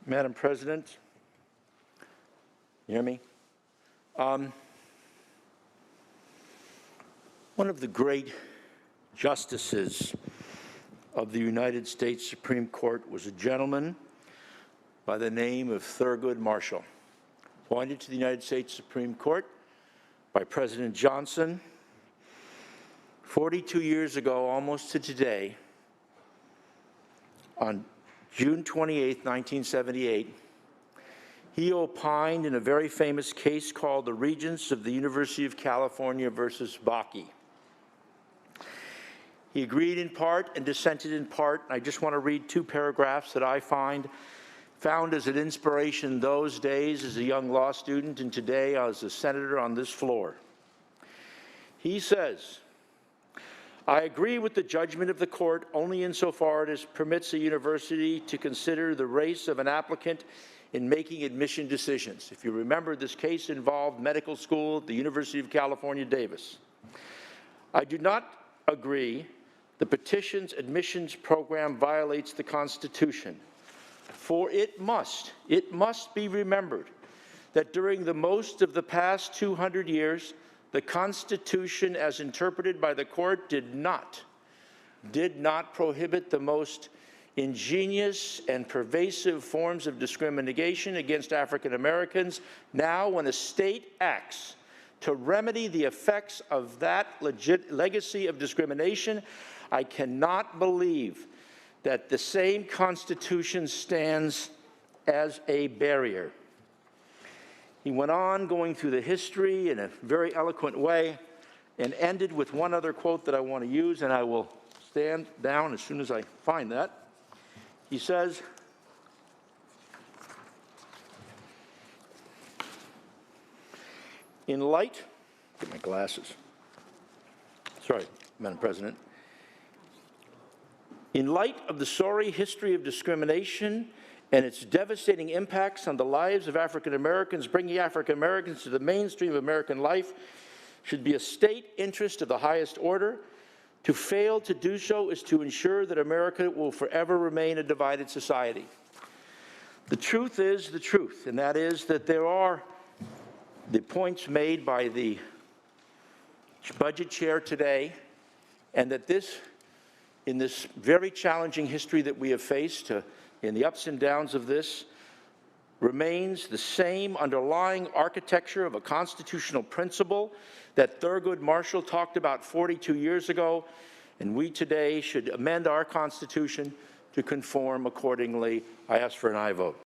Madam President, you hear me? One of the great justices of the United States Supreme Court was a gentleman by the name of Thurgood Marshall, appointed to the United States Supreme Court by President Johnson 42 years ago, almost to today, on June 28, 1978, he opined in a very famous case called the Regents of the University of California versus Bakke. He agreed in part and dissented in part. I just want to read two paragraphs that I found as an inspiration those days as a young law student and today as a senator on this floor. He says, I agree with the judgment of the court only insofar as it permits a university to consider the race of an applicant in making admission decisions. If you remember, this case involved medical school at the University of California, Davis. I do not agree the petition's admissions program violates the Constitution, for it must be remembered that during the most of the past 200 years, the Constitution, as interpreted by the court, did not prohibit the most ingenious and pervasive forms of discrimination against African Americans. Now, when a state acts to remedy the effects of that legacy of discrimination, I cannot believe that the same Constitution stands as a barrier. He went on going through the history in a very eloquent way and ended with one other quote that I want to use, and I will stand down as soon as I find that. He says, in light, get my glasses. Sorry, Madam President. In light of the sorry history of discrimination and its devastating impacts on the lives of African Americans, bringing African Americans to the mainstream of American life should be a state interest of the highest order. To fail to do so is to ensure that America will forever remain a divided society. The truth is the truth, and that is that there are the points made by the budget chair today, and that in this very challenging history that we have faced, in the ups and downs of this, remains the same underlying architecture of a constitutional principle that Thurgood Marshall talked about 42 years ago, and we today should amend our Constitution to conform accordingly. I ask for an aye vote.